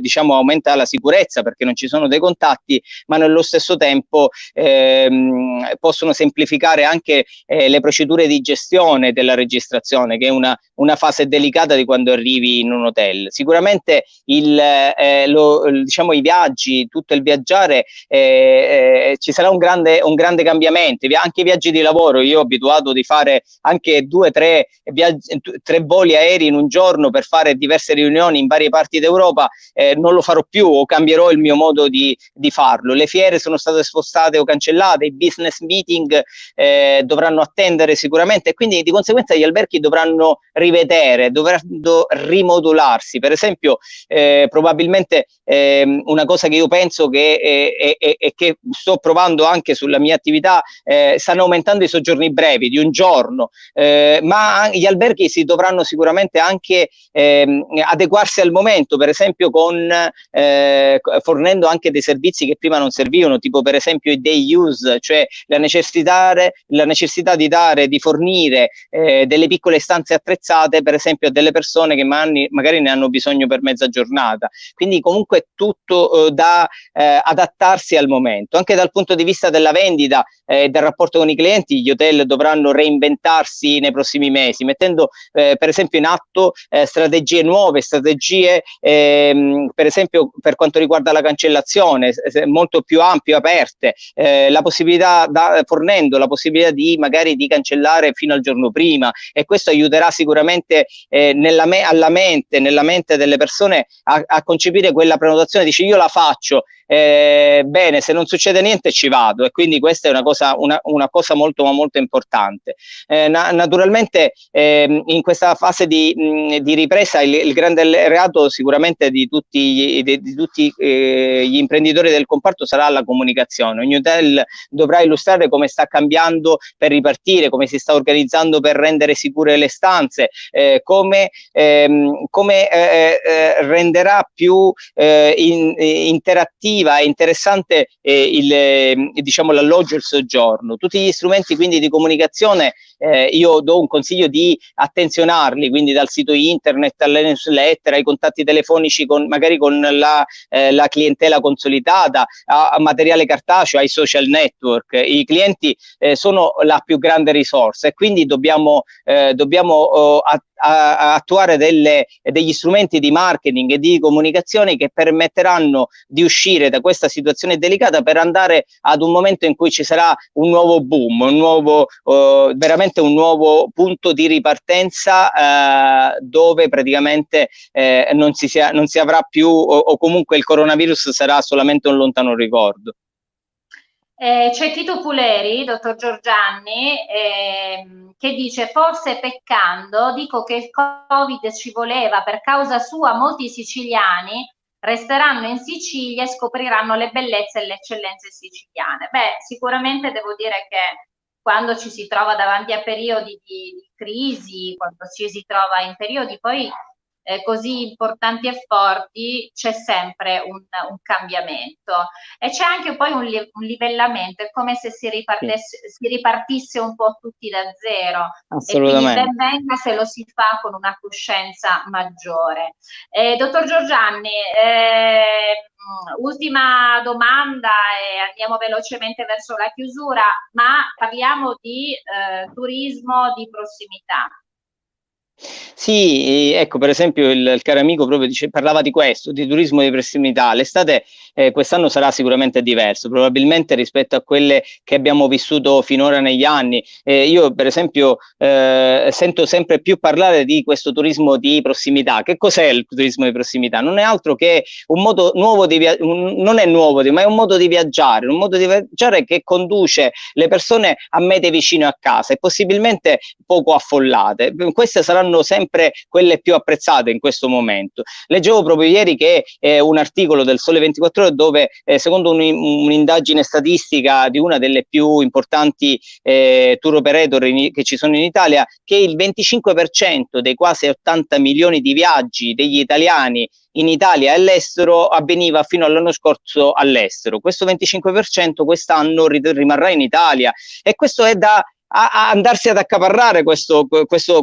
diciamo aumenta la sicurezza perché non ci sono dei contatti, ma nello stesso tempo possono semplificare anche le procedure di gestione della registrazione, che è una fase delicata di quando arrivi in un hotel. Sicuramente diciamo, i viaggi, tutto il viaggiare, ci sarà un grande cambiamento. Anche i viaggi di lavoro, io ho abituato di fare anche 2-3 tre voli aerei in un giorno per fare diverse riunioni in varie parti d'Europa, non lo farò più, o cambierò il mio modo di farlo. Le fiere sono state spostate o cancellate, i business meeting dovranno attendere sicuramente, e quindi di conseguenza gli alberghi dovranno rivedere, dovranno rimodularsi. Per esempio, probabilmente una cosa che io penso che sto provando anche sulla mia attività, stanno aumentando i soggiorni brevi di un giorno, ma gli alberghi si dovranno sicuramente anche adeguarsi al momento, per esempio fornendo anche dei servizi che prima non servivano, tipo per esempio i day use, cioè la necessità di fornire delle piccole stanze attrezzate, per esempio a delle persone che magari ne hanno bisogno per mezza giornata. Quindi comunque tutto da adattarsi al momento. Anche dal punto di vista della vendita e del rapporto con i clienti, gli hotel dovranno reinventarsi nei prossimi mesi, mettendo per esempio in atto strategie nuove, strategie per esempio per quanto riguarda la cancellazione, molto più ampie, aperte, fornendo la possibilità magari di cancellare fino al giorno prima, e questo aiuterà sicuramente nella mente delle persone a concepire quella prenotazione. Dice: io la faccio, bene, se non succede niente ci vado. E quindi questa è una cosa molto ma molto importante. Naturalmente in questa fase di ripresa il grande alleato sicuramente di tutti gli imprenditori del comparto sarà la comunicazione. Ogni hotel dovrà illustrare come sta cambiando per ripartire, come si sta organizzando per rendere sicure le stanze, come renderà più interattiva e interessante diciamo l'alloggio e il soggiorno. Tutti gli strumenti quindi di comunicazione, io do un consiglio di attenzionarli, quindi dal sito internet alle newsletter, ai contatti telefonici magari con la clientela consolidata, a materiale cartaceo, ai social network. I clienti sono la più grande risorsa, e quindi dobbiamo attuare degli strumenti di marketing e di comunicazione che permetteranno di uscire da questa situazione delicata, per andare ad un momento in cui ci sarà un nuovo boom, veramente un nuovo punto di ripartenza, dove praticamente non si avrà più, o comunque il coronavirus sarà solamente un lontano ricordo. C'è Tito Puleri, dottor Giorgianni, che dice: forse peccando, dico che il Covid ci voleva, per causa sua molti siciliani resteranno in Sicilia e scopriranno le bellezze e le eccellenze siciliane. Beh, sicuramente devo dire che quando ci si trova davanti a periodi di crisi, quando ci si trova in periodi poi così importanti e forti, c'è sempre un cambiamento, e c'è anche poi un livellamento. È come se si ripartisse un po' tutti da zero. Assolutamente. E quindi ben venga se lo si fa con una coscienza maggiore. Dottor Giorgianni, ultima domanda e andiamo velocemente verso la chiusura, ma parliamo di turismo di prossimità. Sì, ecco, per esempio il caro amico proprio parlava di questo, di turismo di prossimità. L'estate quest'anno sarà sicuramente diverso, probabilmente rispetto a quelle che abbiamo vissuto finora negli anni. Io per esempio sento sempre più parlare di questo turismo di prossimità. Che cos'è il turismo di prossimità? Non è altro che un modo nuovo non è nuovo, ma è un modo di viaggiare, che conduce le persone a mete vicino a casa e possibilmente poco affollate. Queste saranno sempre quelle più apprezzate in questo momento. Leggevo proprio ieri che un articolo del Sole 24 Ore dove secondo un'indagine statistica di una delle più importanti tour operator che ci sono in Italia, che il 25% dei quasi 80 milioni di viaggi degli italiani in Italia e all'estero avveniva fino all'anno scorso all'estero. Questo 25% quest'anno rimarrà in Italia, e questo è da andarsi ad accaparrare questo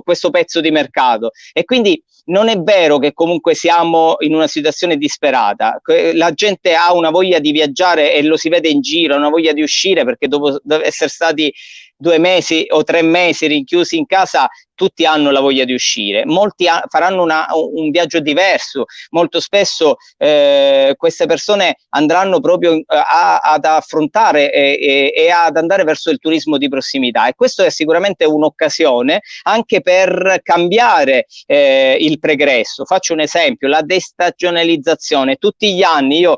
pezzo di mercato. E quindi non è vero che comunque siamo in una situazione disperata. La gente ha una voglia di viaggiare e lo si vede in giro, una voglia di uscire, perché dopo essere stati 2 mesi o 3 mesi rinchiusi in casa tutti hanno la voglia di uscire, molti faranno un viaggio diverso, molto spesso queste persone andranno proprio ad affrontare e ad andare verso il turismo di prossimità, e questo è sicuramente un'occasione anche per cambiare il pregresso. Faccio un esempio: la destagionalizzazione. Tutti gli anni, io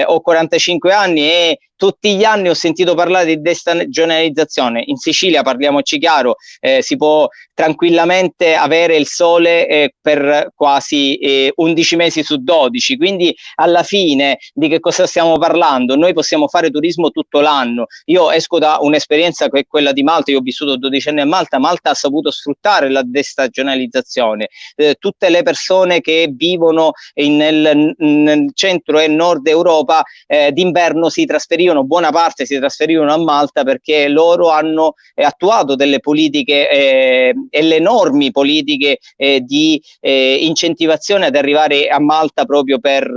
ho 45 anni e tutti gli anni ho sentito parlare di destagionalizzazione. In Sicilia, parliamoci chiaro, si può tranquillamente avere il sole per quasi 11 mesi su 12, quindi alla fine di che cosa stiamo parlando? Noi possiamo fare turismo tutto l'anno. Io esco da un'esperienza che è quella di Malta, io ho vissuto 12 anni a Malta. Malta ha saputo sfruttare la destagionalizzazione. Tutte le persone che vivono nel centro e nord Europa d'inverno si trasferivano, buona parte si trasferivano a Malta, perché loro hanno attuato delle politiche e le enormi politiche di incentivazione ad arrivare a Malta proprio per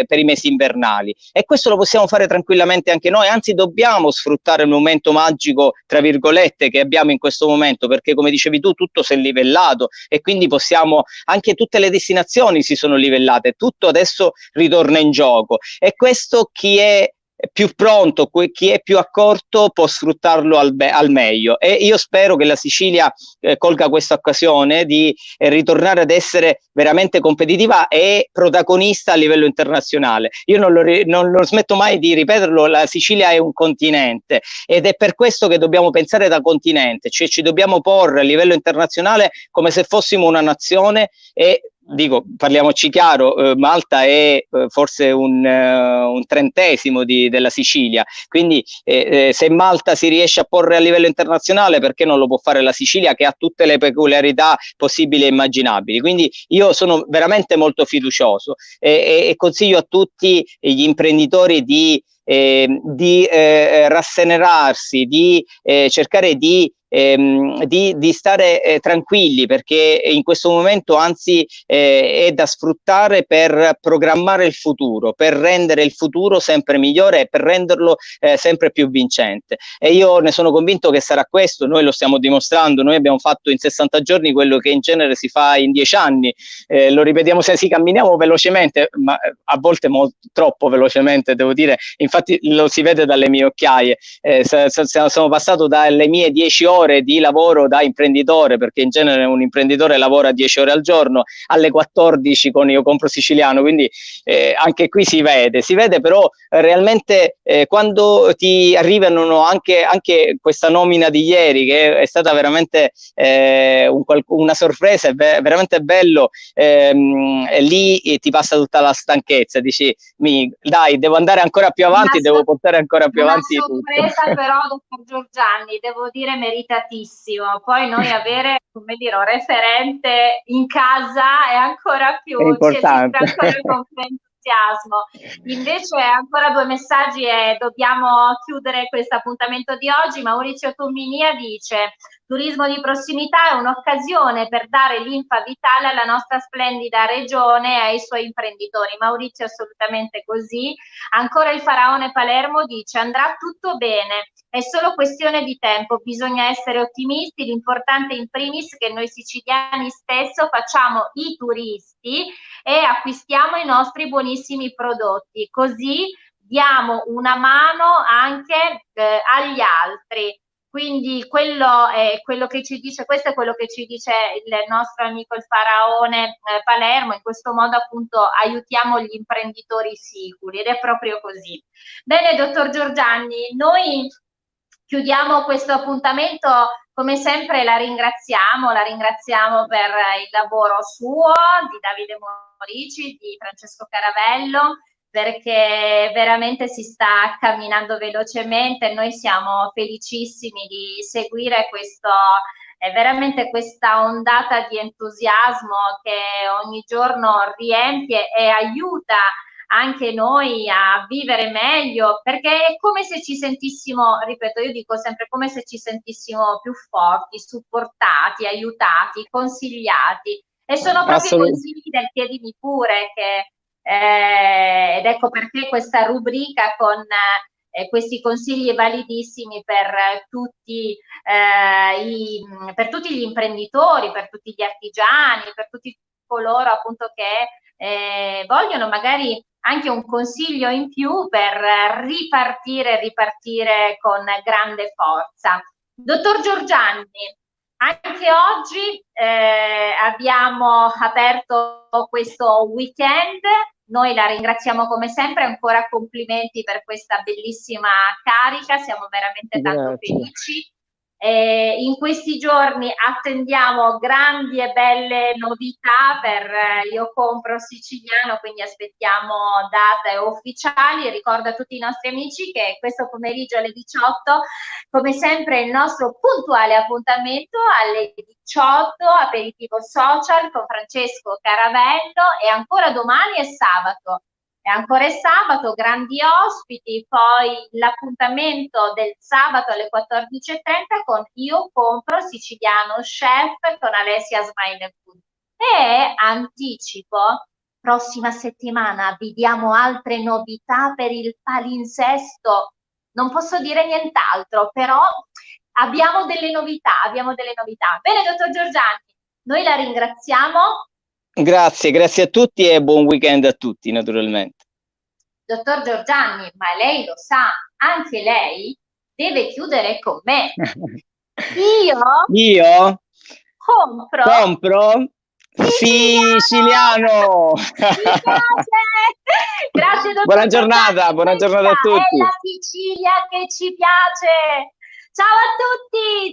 i mesi invernali, e questo lo possiamo fare tranquillamente anche noi. Anzi, dobbiamo sfruttare il momento magico, tra virgolette, che abbiamo in questo momento, perché come dicevi tu, tutto si è livellato e quindi possiamo, anche tutte le destinazioni si sono livellate, tutto adesso ritorna in gioco, e questo chi è più pronto, chi è più accorto può sfruttarlo al meglio, e io spero che la Sicilia colga questa occasione di ritornare ad essere veramente competitiva e protagonista a livello internazionale. Io non lo smetto mai di ripeterlo: la Sicilia è un continente, ed è per questo che dobbiamo pensare da continente, cioè ci dobbiamo porre a livello internazionale come se fossimo una nazione. E dico, parliamoci chiaro, Malta è forse un trentesimo della Sicilia, quindi se Malta si riesce a porre a livello internazionale, perché non lo può fare la Sicilia, che ha tutte le peculiarità possibili e immaginabili? Quindi io sono veramente molto fiducioso e consiglio a tutti gli imprenditori di rasserenarsi, di cercare di stare tranquilli, perché in questo momento anzi è da sfruttare per programmare il futuro, per rendere il futuro sempre migliore e per renderlo sempre più vincente, e io ne sono convinto che sarà questo. Noi lo stiamo dimostrando, noi abbiamo fatto in 60 giorni quello che in genere si fa in 10 anni, lo ripetiamo, se si camminiamo velocemente, ma a volte troppo velocemente, devo dire. Infatti lo si vede dalle mie occhiaie, sono passato dalle mie 10 ore di lavoro da imprenditore, perché in genere un imprenditore lavora 10 ore al giorno, alle 14 con Io Compro Siciliano, quindi anche qui si vede, però realmente quando ti arrivano anche questa nomina di ieri, che è stata veramente una sorpresa, è veramente bello, lì ti passa tutta la stanchezza, dici dai, devo andare ancora più avanti, devo portare ancora più avanti tutto. Una sorpresa però, dottor Giorgianni, devo dire meritatissimo. Poi noi avere, come dire, un referente in casa è ancora più, è importante. ci ancora con più entusiasmo. Invece ancora 2 messaggi e dobbiamo chiudere questo appuntamento di oggi. Maurizio Tumminia dice: turismo di prossimità è un'occasione per dare linfa vitale alla nostra splendida regione e ai suoi imprenditori. Maurizio, assolutamente così. Ancora il faraone Palermo dice: andrà tutto bene, è solo questione di tempo, bisogna essere ottimisti, l'importante in primis che noi siciliani stesso facciamo i turisti e acquistiamo i nostri buonissimi prodotti, così diamo una mano anche agli altri. Quindi quello è quello che ci dice, questo è quello che ci dice il nostro amico il faraone Palermo. In questo modo appunto aiutiamo gli imprenditori sicuri, ed è proprio così. Bene, dottor Giorgianni, noi chiudiamo questo appuntamento. Come sempre la ringraziamo per il lavoro suo, di Davide Morici, di Francesco Caravello, perché veramente si sta camminando velocemente. Noi siamo felicissimi di seguire veramente questa ondata di entusiasmo che ogni giorno riempie e aiuta anche noi a vivere meglio, perché è come se ci sentissimo, ripeto, io dico sempre, come se ci sentissimo più forti, supportati, aiutati, consigliati, e sono proprio i consigli del chiedimi pure ed ecco perché questa rubrica con questi consigli validissimi per tutti, per tutti gli imprenditori, per tutti gli artigiani, per tutti coloro appunto che vogliono magari anche un consiglio in più per ripartire con grande forza. Dottor Giorgianni, anche oggi abbiamo aperto questo weekend. Noi la ringraziamo come sempre, ancora complimenti per questa bellissima carica, siamo veramente tanto felici. In questi giorni attendiamo grandi e belle novità per Io Compro Siciliano, quindi aspettiamo date ufficiali. Ricordo a tutti i nostri amici che questo pomeriggio alle 18, come sempre, il nostro puntuale appuntamento alle 18, aperitivo social con Francesco Caravello, e ancora domani è sabato. E ancora è sabato, grandi ospiti, poi l'appuntamento del sabato alle 14:30 con Io Compro Siciliano Chef con Alessia Smile Food. E anticipo, prossima settimana vi diamo altre novità per il palinsesto. Non posso dire nient'altro, però abbiamo delle novità. Bene, dottor Giorgianni, noi la ringraziamo. Grazie a tutti e buon weekend a tutti, naturalmente. Dottor Giorgianni, ma lei lo sa, anche lei deve chiudere con me. Io compro siciliano. Grazie, dottor Buona giornata a tutti. È la Sicilia che ci piace. Ciao a tutti.